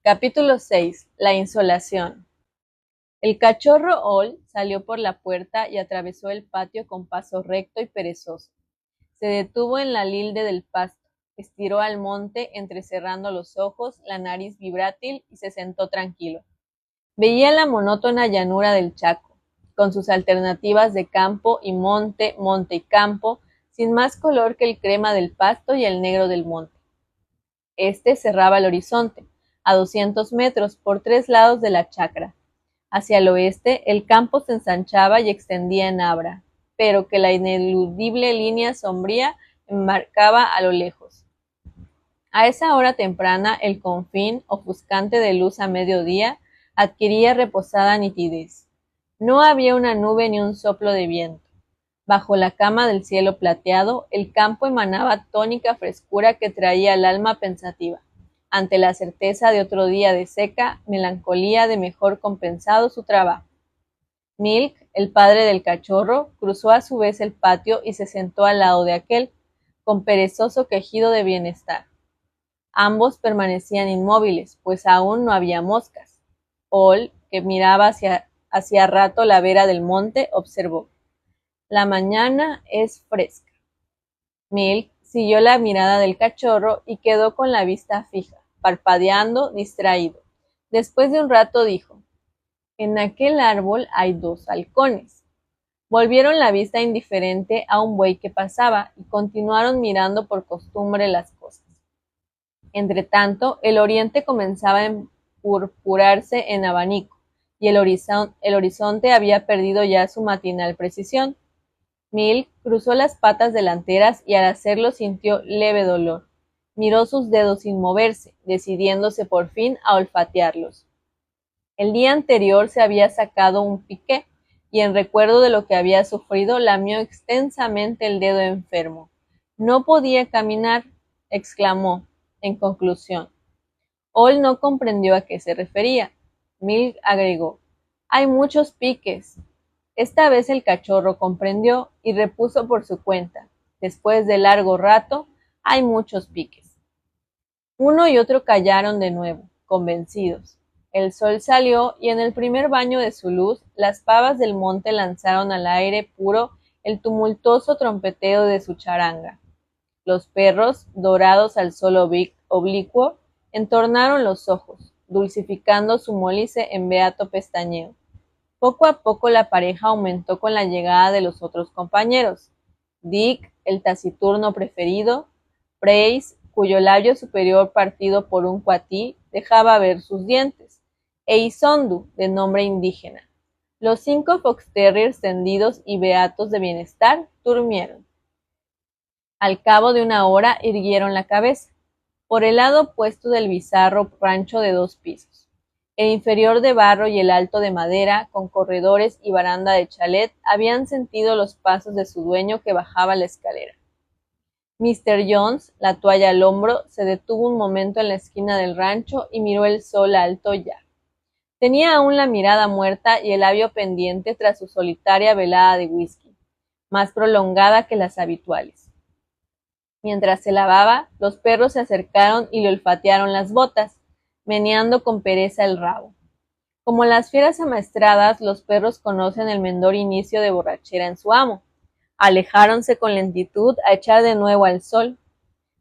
Capítulo 6. La insolación. El cachorro Ol salió por la puerta y atravesó el patio con paso recto y perezoso. Se detuvo en la linde del pasto, estiró al monte entrecerrando los ojos, la nariz vibrátil y se sentó tranquilo. Veía la monótona llanura del Chaco, con sus alternativas de campo y monte, monte y campo, sin más color que el crema del pasto y el negro del monte. Este cerraba el horizonte, a 200 metros por 3 lados de la chacra. Hacia el oeste, el campo se ensanchaba y extendía en Abra, pero que la ineludible línea sombría enmarcaba a lo lejos. A esa hora temprana, el confín, ofuscante de luz a mediodía, adquiría reposada nitidez. No había una nube ni un soplo de viento. Bajo la cama del cielo plateado, el campo emanaba tónica frescura que traía al alma pensativa, ante la certeza de otro día de seca melancolía de mejor compensado su trabajo. Milk, el padre del cachorro, cruzó a su vez el patio y se sentó al lado de aquel, con perezoso quejido de bienestar. Ambos permanecían inmóviles, pues aún no había moscas. Ol, que miraba hacia rato la vera del monte, observó: la mañana es fresca. Milk siguió la mirada del cachorro y quedó con la vista fija, parpadeando, distraído. Después de un rato dijo: en aquel árbol hay 2 halcones. Volvieron la vista indiferente a un buey que pasaba y continuaron mirando por costumbre las cosas. Entretanto, el oriente comenzaba a empurpurarse en abanico, y el horizonte había perdido ya su matinal precisión. Milk cruzó las patas delanteras y al hacerlo sintió leve dolor. Miró sus dedos sin moverse, decidiéndose por fin a olfatearlos. El día anterior se había sacado un piqué, y en recuerdo de lo que había sufrido lamió extensamente el dedo enfermo. No podía caminar, exclamó, en conclusión. Ol no comprendió a qué se refería. Milk agregó: hay muchos piques. Esta vez el cachorro comprendió y repuso por su cuenta: después de largo rato, hay muchos piques. Uno y otro callaron de nuevo, convencidos. El sol salió y en el primer baño de su luz, las pavas del monte lanzaron al aire puro el tumultuoso trompeteo de su charanga. Los perros, dorados al sol oblicuo, entornaron los ojos, dulcificando su mólice en beato pestañeo. Poco a poco la pareja aumentó con la llegada de los otros compañeros. Dick, el taciturno preferido, Price, cuyo labio superior partido por un cuatí dejaba ver sus dientes, e Isondu, de nombre indígena. Los 5 fox terriers tendidos y beatos de bienestar durmieron. Al cabo de una hora irguieron la cabeza, por el lado opuesto del bizarro rancho de 2 pisos. El inferior de barro y el alto de madera, con corredores y baranda de chalet, habían sentido los pasos de su dueño que bajaba la escalera. Mr. Jones, la toalla al hombro, se detuvo un momento en la esquina del rancho y miró el sol alto ya. Tenía aún la mirada muerta y el labio pendiente tras su solitaria velada de whisky, más prolongada que las habituales. Mientras se lavaba, los perros se acercaron y le olfatearon las botas, meneando con pereza el rabo. Como las fieras amaestradas, los perros conocen el menor inicio de borrachera en su amo. Alejáronse con lentitud a echar de nuevo al sol,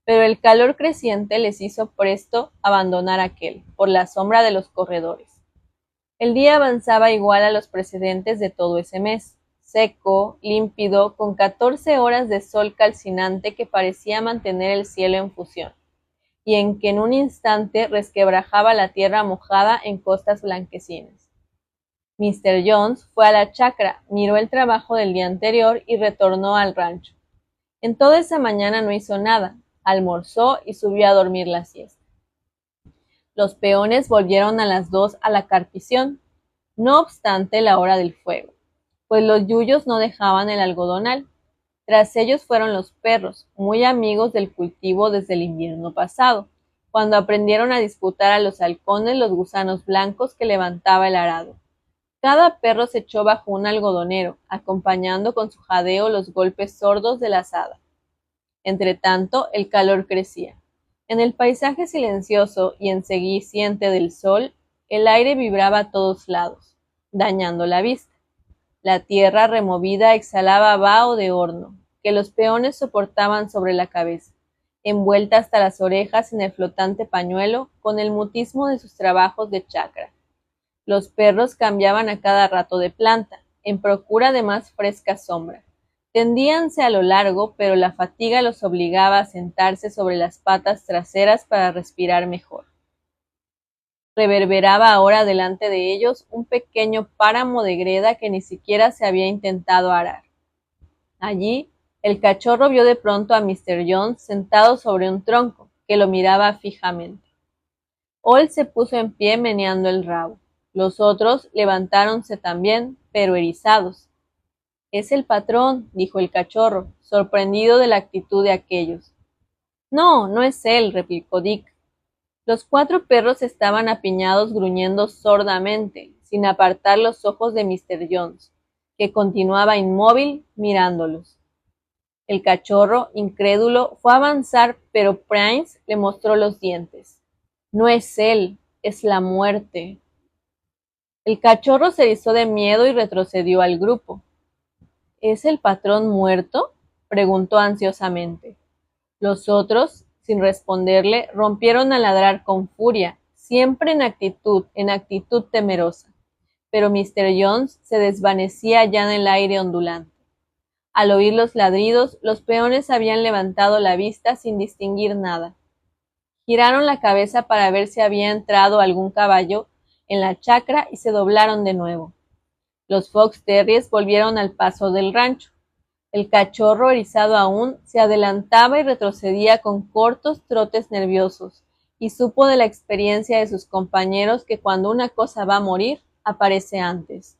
pero el calor creciente les hizo presto abandonar aquel, por la sombra de los corredores. El día avanzaba igual a los precedentes de todo ese mes, seco, límpido, con 14 horas de sol calcinante que parecía mantener el cielo en fusión, y en que en un instante resquebrajaba la tierra mojada en costas blanquecinas. Mr. Jones fue a la chacra, miró el trabajo del día anterior y retornó al rancho. En toda esa mañana no hizo nada, almorzó y subió a dormir la siesta. Los peones volvieron a las 2 a la carpición, no obstante la hora del fuego, pues los yuyos no dejaban el algodonal. Tras ellos fueron los perros, muy amigos del cultivo desde el invierno pasado, cuando aprendieron a disputar a los halcones los gusanos blancos que levantaba el arado. Cada perro se echó bajo un algodonero, acompañando con su jadeo los golpes sordos de la azada. Entretanto, el calor crecía. En el paisaje silencioso y enceguiciente del sol, el aire vibraba a todos lados, dañando la vista. La tierra removida exhalaba vaho de horno, que los peones soportaban sobre la cabeza, envuelta hasta las orejas en el flotante pañuelo con el mutismo de sus trabajos de chacra. Los perros cambiaban a cada rato de planta, en procura de más fresca sombra. Tendíanse a lo largo, pero la fatiga los obligaba a sentarse sobre las patas traseras para respirar mejor. Reverberaba ahora delante de ellos un pequeño páramo de greda que ni siquiera se había intentado arar. Allí, el cachorro vio de pronto a Mr. Jones sentado sobre un tronco, que lo miraba fijamente. Hall se puso en pie meneando el rabo. Los otros levantáronse también, pero erizados. «Es el patrón», dijo el cachorro, sorprendido de la actitud de aquellos. «No, no es él», replicó Dick. Los 4 perros estaban apiñados gruñendo sordamente, sin apartar los ojos de Mr. Jones, que continuaba inmóvil mirándolos. El cachorro, incrédulo, fue a avanzar, pero Prince le mostró los dientes. «No es él, es la muerte». El cachorro se erizó de miedo y retrocedió al grupo. «¿Es el patrón muerto?», preguntó ansiosamente. Los otros, sin responderle, rompieron a ladrar con furia, siempre en actitud temerosa. Pero Mr. Jones se desvanecía ya en el aire ondulante. Al oír los ladridos, los peones habían levantado la vista sin distinguir nada. Giraron la cabeza para ver si había entrado algún caballo en la chacra y se doblaron de nuevo. Los fox terriers volvieron al paso del rancho. El cachorro, erizado aún, se adelantaba y retrocedía con cortos trotes nerviosos, y supo de la experiencia de sus compañeros que cuando una cosa va a morir, aparece antes.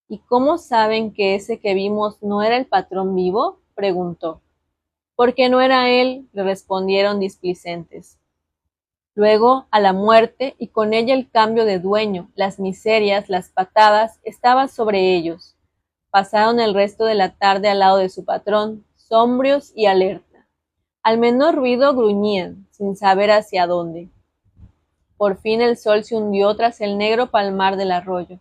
«¿Y cómo saben que ese que vimos no era el patrón vivo?», preguntó. «Porque no era él», le respondieron displicentes. Luego, a la muerte, y con ella el cambio de dueño, las miserias, las patadas, estaba sobre ellos. Pasaron el resto de la tarde al lado de su patrón, sombrios y alerta. Al menor ruido gruñían, sin saber hacia dónde. Por fin el sol se hundió tras el negro palmar del arroyo,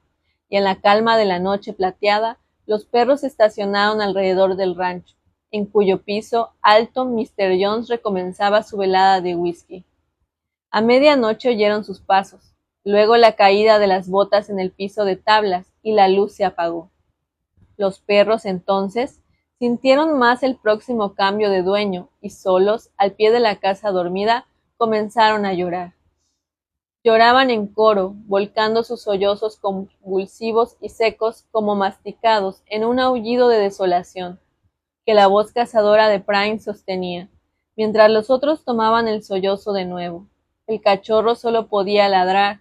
y en la calma de la noche plateada, los perros estacionaron alrededor del rancho, en cuyo piso alto Mr. Jones recomenzaba su velada de whisky. A medianoche oyeron sus pasos, luego la caída de las botas en el piso de tablas, y la luz se apagó. Los perros, entonces, sintieron más el próximo cambio de dueño y solos, al pie de la casa dormida, comenzaron a llorar. Lloraban en coro, volcando sus sollozos convulsivos y secos como masticados en un aullido de desolación, que la voz cazadora de Prince sostenía, mientras los otros tomaban el sollozo de nuevo. El cachorro solo podía ladrar.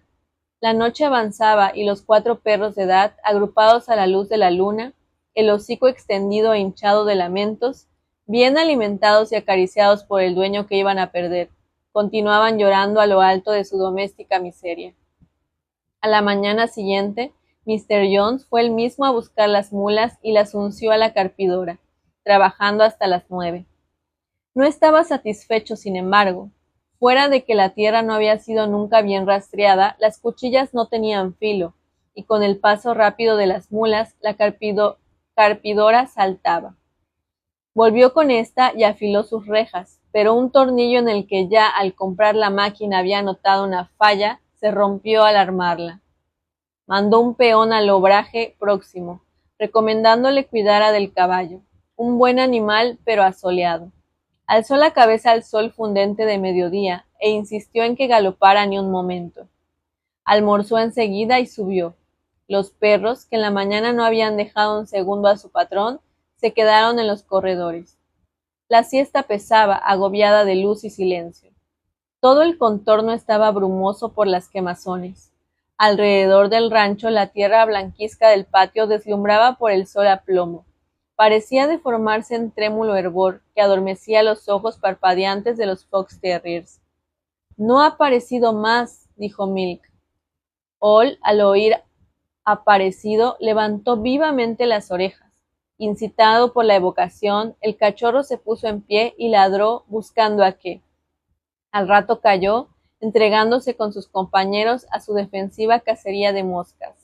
La noche avanzaba y los 4 perros de edad, agrupados a la luz de la luna, el hocico extendido e hinchado de lamentos, bien alimentados y acariciados por el dueño que iban a perder, continuaban llorando a lo alto de su doméstica miseria. A la mañana siguiente, Mr. Jones fue él mismo a buscar las mulas y las unció a la carpidora, trabajando hasta las 9. No estaba satisfecho, sin embargo. Fuera de que la tierra no había sido nunca bien rastreada, las cuchillas no tenían filo, y con el paso rápido de las mulas, la carpidora saltaba. Volvió con esta y afiló sus rejas, pero un tornillo en el que ya al comprar la máquina había notado una falla, se rompió al armarla. Mandó un peón al obraje próximo, recomendándole cuidara del caballo, un buen animal pero asoleado. Alzó la cabeza al sol fundente de mediodía e insistió en que galopara ni un momento. Almorzó enseguida y subió. Los perros, que en la mañana no habían dejado un segundo a su patrón, se quedaron en los corredores. La siesta pesaba, agobiada de luz y silencio. Todo el contorno estaba brumoso por las quemazones. Alrededor del rancho la tierra blanquizca del patio deslumbraba por el sol a plomo. Parecía deformarse en trémulo hervor que adormecía los ojos parpadeantes de los fox terriers. «No ha aparecido más», dijo Milk. Hall, al oír aparecido, levantó vivamente las orejas. Incitado por la evocación, el cachorro se puso en pie y ladró buscando a qué. Al rato cayó, entregándose con sus compañeros a su defensiva cacería de moscas.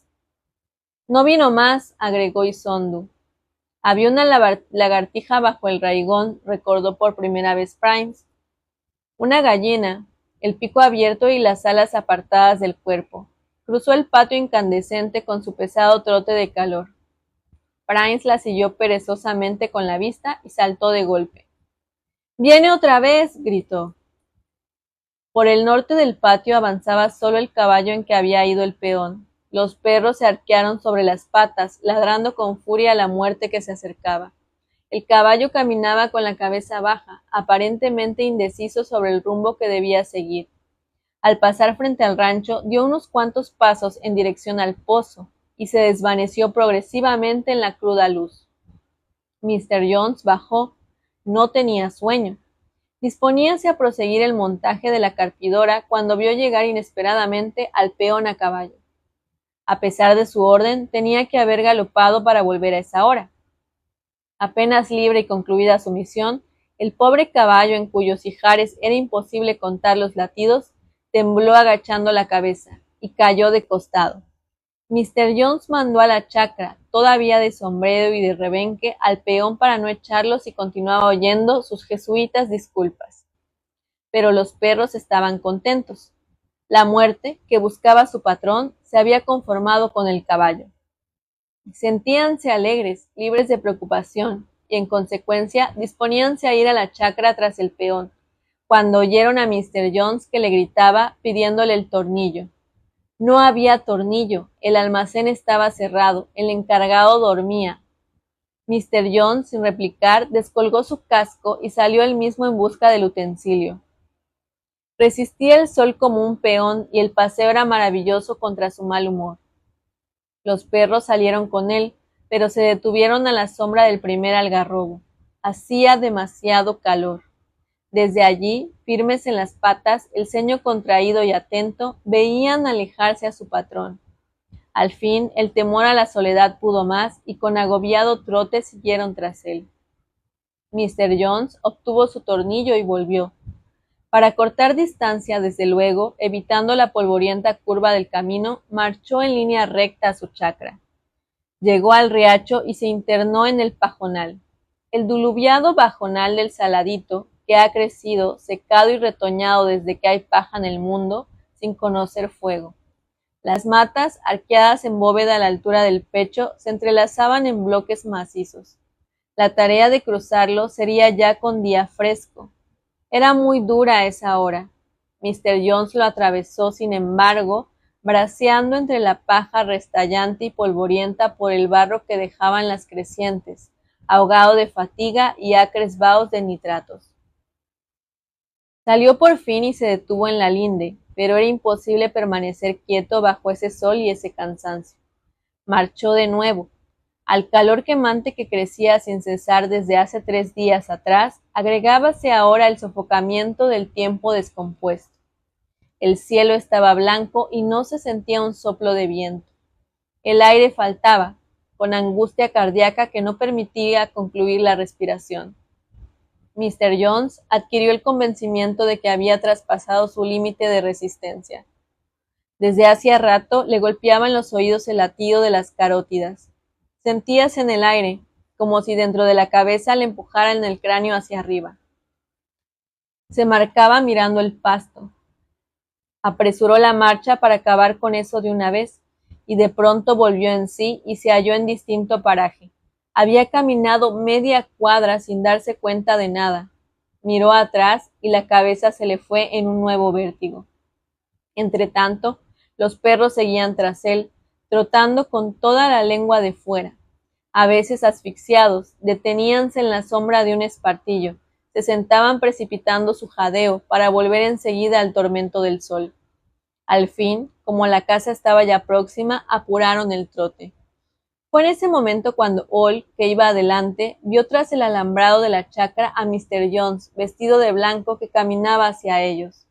No vino más, agregó Isondu. Había una lagartija bajo el raigón, recordó por primera vez Primes. Una gallina, el pico abierto y las alas apartadas del cuerpo. Cruzó el patio incandescente con su pesado trote de calor. Primes la siguió perezosamente con la vista y saltó de golpe. ¡Viene otra vez! Gritó. Por el norte del patio avanzaba solo el caballo en que había ido el peón. Los perros se arquearon sobre las patas, ladrando con furia a la muerte que se acercaba. El caballo caminaba con la cabeza baja, aparentemente indeciso sobre el rumbo que debía seguir. Al pasar frente al rancho, dio unos cuantos pasos en dirección al pozo y se desvaneció progresivamente en la cruda luz. Mr. Jones bajó. No tenía sueño. Disponíase a proseguir el montaje de la carpidora cuando vio llegar inesperadamente al peón a caballo. A pesar de su orden, tenía que haber galopado para volver a esa hora. Apenas libre y concluida su misión, el pobre caballo, en cuyos ijares era imposible contar los latidos, tembló agachando la cabeza y cayó de costado. Mr. Jones mandó a la chacra, todavía de sombrero y de rebenque, al peón para no echarlos y continuaba oyendo sus jesuitas disculpas. Pero los perros estaban contentos. La muerte, que buscaba a su patrón, se había conformado con el caballo. Sentíanse alegres, libres de preocupación, y en consecuencia disponíanse a ir a la chacra tras el peón, cuando oyeron a Mr. Jones que le gritaba pidiéndole el tornillo. No había tornillo, el almacén estaba cerrado, el encargado dormía. Mr. Jones, sin replicar, descolgó su casco y salió él mismo en busca del utensilio. Resistía el sol como un peón y el paseo era maravilloso contra su mal humor. Los perros salieron con él, pero se detuvieron a la sombra del primer algarrobo. Hacía demasiado calor. Desde allí, firmes en las patas, el ceño contraído y atento, veían alejarse a su patrón. Al fin, el temor a la soledad pudo más, y con agobiado trote siguieron tras él. Mr. Jones obtuvo su tornillo y volvió. Para cortar distancia, desde luego, evitando la polvorienta curva del camino, marchó en línea recta a su chacra. Llegó al riacho y se internó en el pajonal. El diluviado pajonal del Saladito, que ha crecido, secado y retoñado desde que hay paja en el mundo, sin conocer fuego. Las matas, arqueadas en bóveda a la altura del pecho, se entrelazaban en bloques macizos. La tarea de cruzarlo sería ya con día fresco. Era muy dura esa hora. Mr. Jones lo atravesó, sin embargo, braceando entre la paja restallante y polvorienta por el barro que dejaban las crecientes, ahogado de fatiga y acres vaos de nitratos. Salió por fin y se detuvo en la linde, pero era imposible permanecer quieto bajo ese sol y ese cansancio. Marchó de nuevo. Al calor quemante que crecía sin cesar desde hace 3 días atrás, agregábase ahora el sofocamiento del tiempo descompuesto. El cielo estaba blanco y no se sentía un soplo de viento. El aire faltaba, con angustia cardíaca que no permitía concluir la respiración. Mr. Jones adquirió el convencimiento de que había traspasado su límite de resistencia. Desde hacía rato le golpeaba en los oídos el latido de las carótidas. Sentíase en el aire, como si dentro de la cabeza le empujaran el cráneo hacia arriba. Se marcaba mirando el pasto. Apresuró la marcha para acabar con eso de una vez, y de pronto volvió en sí y se halló en distinto paraje. Había caminado media cuadra sin darse cuenta de nada. Miró atrás y la cabeza se le fue en un nuevo vértigo. Entretanto, los perros seguían tras él, trotando con toda la lengua de fuera. A veces asfixiados, deteníanse en la sombra de un espartillo, se sentaban precipitando su jadeo para volver enseguida al tormento del sol. Al fin, como la casa estaba ya próxima, apuraron el trote. Fue en ese momento cuando Hall, que iba adelante, vio tras el alambrado de la chacra a Mr. Jones, vestido de blanco, que caminaba hacia ellos.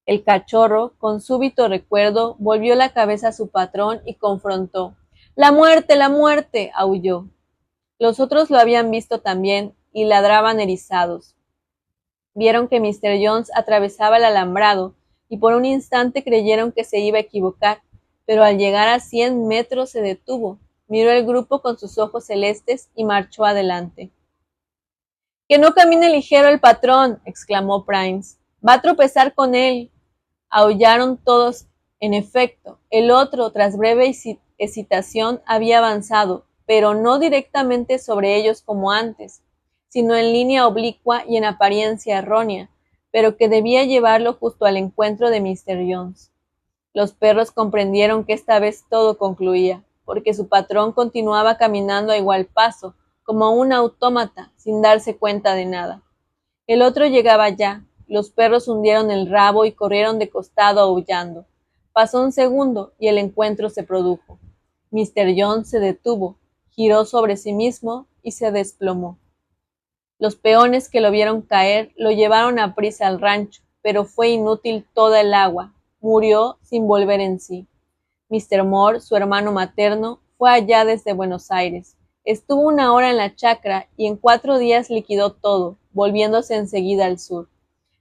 El cachorro, con súbito recuerdo, volvió la cabeza a su patrón y confrontó. ¡La muerte, la muerte!, aulló. Los otros lo habían visto también y ladraban erizados. Vieron que Mr. Jones atravesaba el alambrado y por un instante creyeron que se iba a equivocar, pero al llegar a 100 metros se detuvo, miró el grupo con sus ojos celestes y marchó adelante. —¡Que no camine ligero el patrón! —exclamó Primes—. Va a tropezar con él. Aullaron todos. En efecto, el otro, tras breve hesitación, había avanzado, pero no directamente sobre ellos como antes, sino en línea oblicua y en apariencia errónea, pero que debía llevarlo justo al encuentro de Mr. Jones. Los perros comprendieron que esta vez todo concluía, porque su patrón continuaba caminando a igual paso, como un autómata, sin darse cuenta de nada. El otro llegaba ya. Los perros hundieron el rabo y corrieron de costado aullando. Pasó un segundo y el encuentro se produjo. Mr. Jones se detuvo, giró sobre sí mismo y se desplomó. Los peones que lo vieron caer lo llevaron a prisa al rancho, pero fue inútil toda el agua. Murió sin volver en sí. Mr. Moore, su hermano materno, fue allá desde Buenos Aires. Estuvo 1 hora en la chacra y en 4 días liquidó todo, volviéndose enseguida al sur.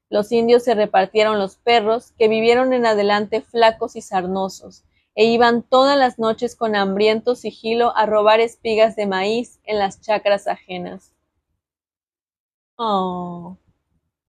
Los indios se repartieron los perros, que vivieron en adelante flacos y sarnosos, e iban todas las noches con hambriento sigilo a robar espigas de maíz en las chacras ajenas. Oh.